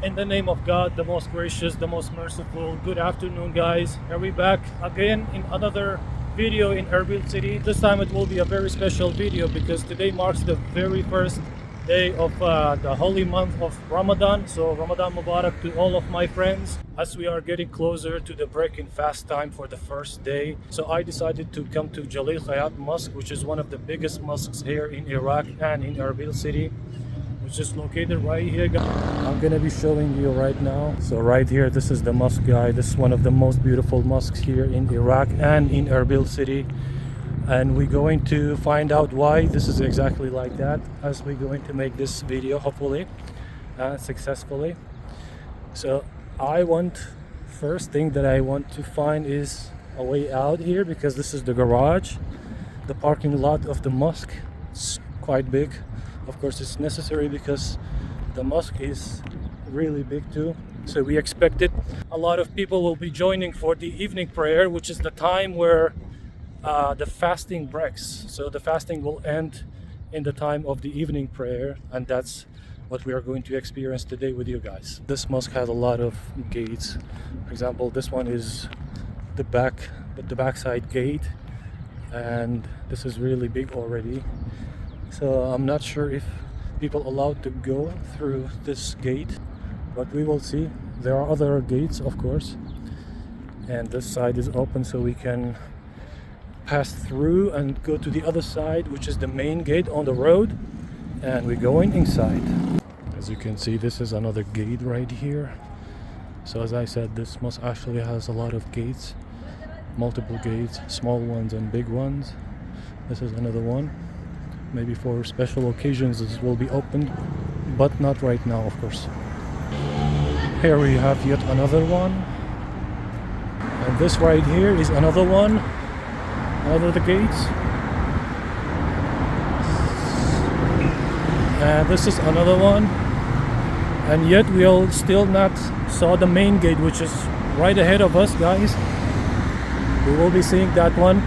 In the name of God, the most gracious, the most merciful. Good afternoon, guys. Here we back again in another video in Erbil city. This time it will be a very special video because today marks the very first day of the holy month of Ramadan. So Ramadan Mubarak to all of my friends as we are getting closer to the break in fast time for the first day. So I decided to come to Jalil Khayat Mosque, which is one of the biggest mosques here in Iraq and in Erbil city, which is located right here, guys. I'm gonna be showing you right now. So right here, this is the mosque, guys. This is one of the most beautiful mosques here in Iraq and in Erbil city, and we're going to find out why this is exactly like that as we're going to make this video, hopefully successfully. So first thing that I want to find is a way out here, because this is the garage, the parking lot of the mosque. It's quite big. Of course, it's necessary because the mosque is really big too. So we expected a lot of people will be joining for the evening prayer, which is the time where the fasting breaks. So the fasting will end in the time of the evening prayer, and that's what we are going to experience today with you guys. This mosque has a lot of gates. For example, this one is the backside gate, and this is really big already. So I'm not sure if people allowed to go through this gate, but we will see. There are other gates, of course, and this side is open so we can pass through and go to the other side, which is the main gate on the road, and we're going inside. As you can see, this is another gate right here. So as I said, this mosque actually has a lot of gates, multiple gates, small ones and big ones. This is another one. Maybe for special occasions this will be opened, but not right now, of course. Here we have yet another one, and this right here is another one, another of the gates, and this is another one, and yet we all still not saw the main gate, which is right ahead of us, guys. We will be seeing that one.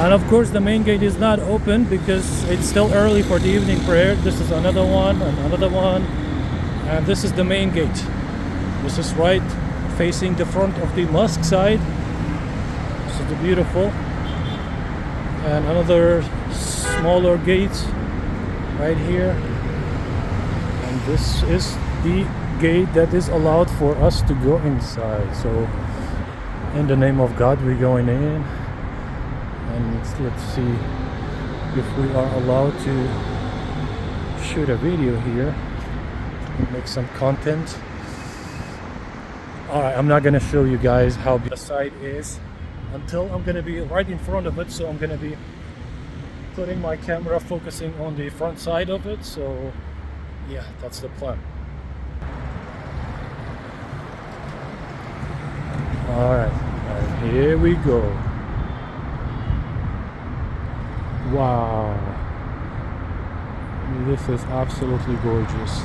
And of course the main gate is not open because it's still early for the evening prayer. This is another one and another one, and this is the main gate. This is right facing the front of the mosque side. This is the beautiful, and another smaller gate right here, and this is the gate that is allowed for us to go inside. So in the name of God, we're going in. And let's see if we are allowed to shoot a video here and make some content. Alright, I'm not gonna show you guys how the side is until I'm gonna be right in front of it. So I'm gonna be putting my camera focusing on the front side of it. So yeah, that's the plan. Alright, here we go. Wow, this is absolutely gorgeous.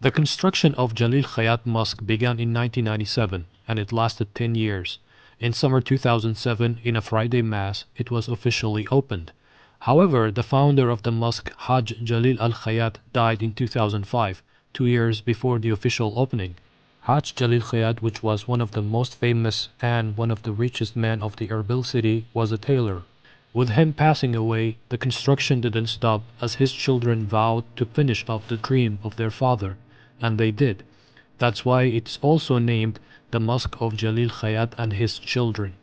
The construction of Jalil Khayat Mosque began in 1997 and it lasted 10 years. In summer 2007, in a Friday Mass, it was officially opened. However, the founder of the mosque, Hajj Jalil Al-Khayat, died in 2005, 2 years before the official opening. Hajj Jalil Khayat, which was one of the most famous and one of the richest men of the Erbil city, was a tailor. With him passing away, the construction didn't stop as his children vowed to finish off the dream of their father, and they did. That's why it's also named the Mosque of Jalil Khayat and his children.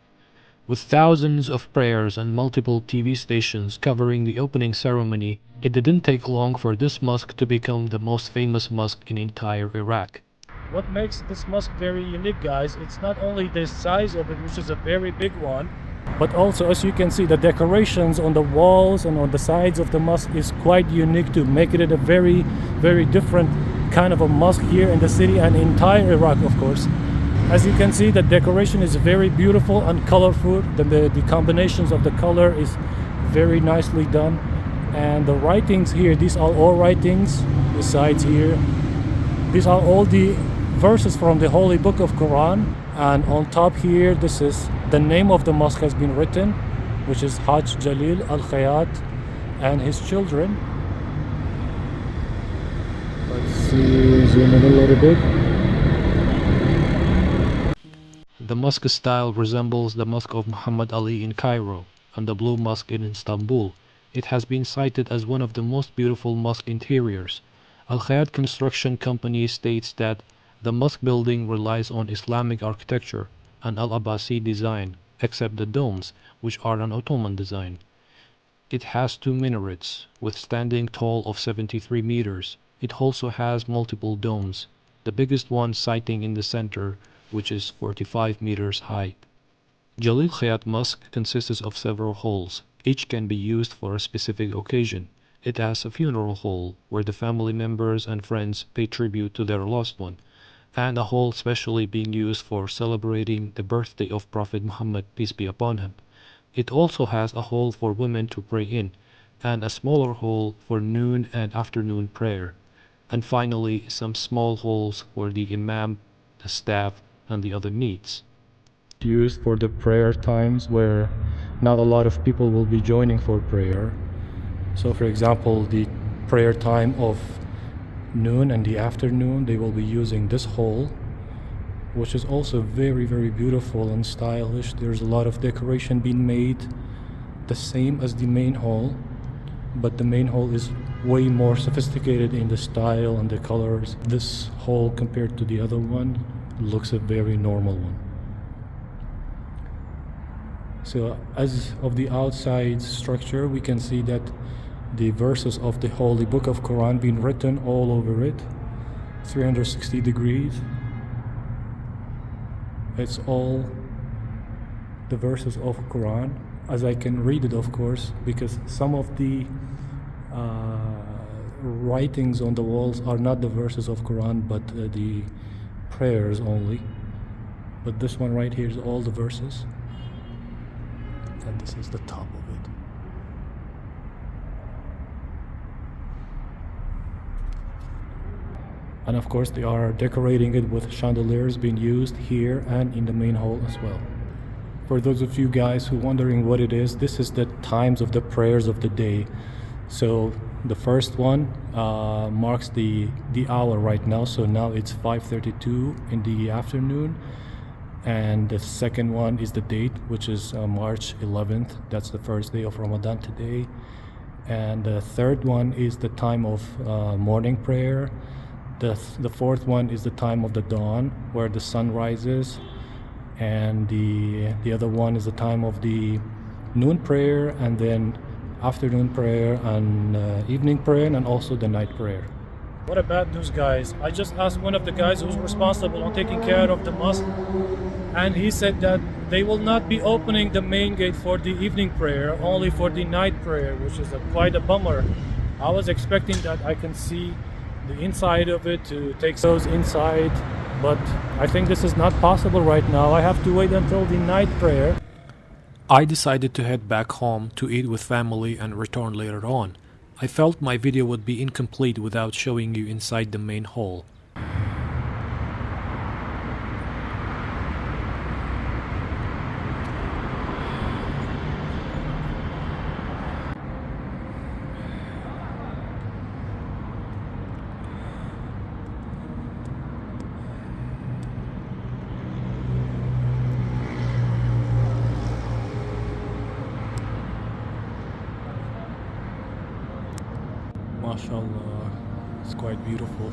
With thousands of prayers and multiple TV stations covering the opening ceremony, it didn't take long for this mosque to become the most famous mosque in entire Iraq. What makes this mosque very unique, guys, it's not only the size of it, which is a very big one, but also, as you can see, the decorations on the walls and on the sides of the mosque is quite unique to make it a very, very different kind of a mosque here in the city and entire Iraq, of course. As you can see, the decoration is very beautiful and colorful. The combinations of the color is very nicely done, and the writings here, these are all writings besides here. These are all the verses from the Holy Book of Quran, and on top here, this is the name of the mosque has been written, which is Hajj Jalil Khayat and his children. Let's see, zoom in a little bit. The mosque style resembles the Mosque of Muhammad Ali in Cairo and the Blue Mosque in Istanbul. It has been cited as one of the most beautiful mosque interiors. Al-Khayat Construction Company states that the mosque building relies on Islamic architecture and al-Abbasi design, except the domes, which are an Ottoman design. It has two minarets, with standing tall of 73 meters. It also has multiple domes, the biggest one siting in the center, which is 45 meters high. Jalil Khayat Mosque consists of several halls. Each can be used for a specific occasion. It has a funeral hall, where the family members and friends pay tribute to their lost one, and a hall specially being used for celebrating the birthday of Prophet Muhammad, peace be upon him. It also has a hall for women to pray in, and a smaller hall for noon and afternoon prayer, and finally some small halls for the imam, the staff, and the other needs. Used for the prayer times where not a lot of people will be joining for prayer. So for example, the prayer time of noon and the afternoon, they will be using this hall, which is also very beautiful and stylish. There's a lot of decoration being made, the same as the main hall, but the main hall is way more sophisticated in the style and the colors. This hall compared to the other one looks a very normal one. So as of the outside structure, we can see that the verses of the Holy Book of Quran being written all over it, 360 degrees. It's all the verses of Quran, as I can read it, of course, because some of the writings on the walls are not the verses of Quran, but the prayers only. But this one right here is all the verses, and this is the top of it. And of course they are decorating it with chandeliers being used here and in the main hall as well. For those of you guys who are wondering what it is, this is the times of the prayers of the day. So the first one marks the hour right now, so now it's 5:32 in the afternoon. And the second one is the date, which is March 11th. That's the first day of Ramadan today. And the third one is the time of morning prayer. The fourth one is the time of the dawn, where the sun rises. And the other one is the time of the noon prayer, and then afternoon prayer, and evening prayer, and also the night prayer. What a bad news, guys. I just asked one of the guys who's responsible on taking care of the mosque, and he said that they will not be opening the main gate for the evening prayer, only for the night prayer, which is quite a bummer. I was expecting that I can see the inside of it to take those inside, but I think this is not possible right now. I have to wait until the night prayer. I decided to head back home to eat with family and return later on. I felt my video would be incomplete without showing you inside the main hall. MashaAllah, it's quite beautiful.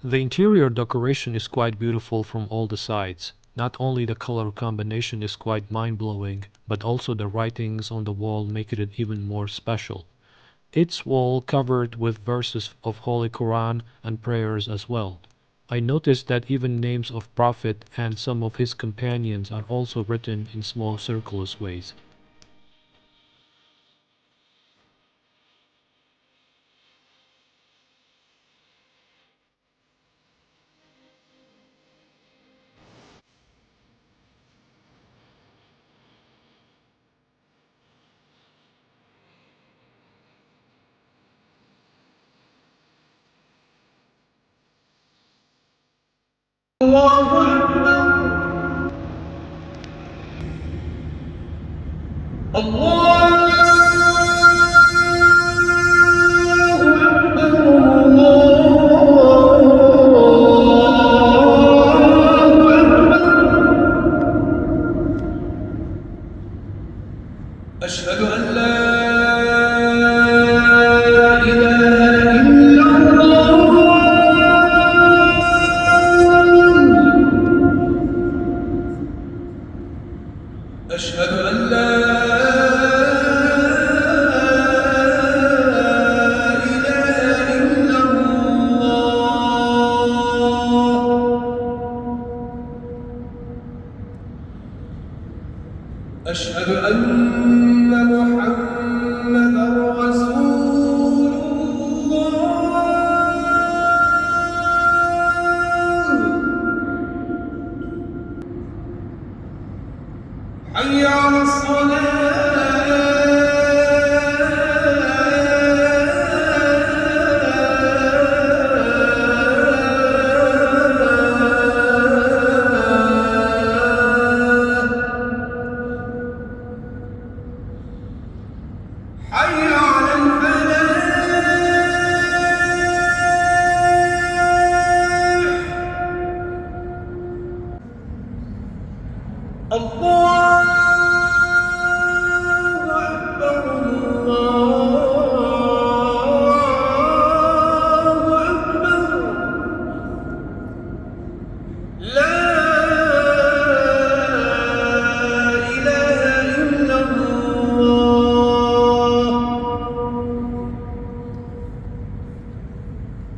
The interior decoration is quite beautiful from all the sides. Not only the color combination is quite mind-blowing, but also the writings on the wall make it even more special. Its wall covered with verses of Holy Quran and prayers as well. I noticed that even names of Prophet and some of his companions are also written in small circular ways. أشهد أن لا إله إلا الله أشهد أن لا إله إلا الله أشهد أن محمدًا رسول الله حي على الصلاة حي على الفلاح الله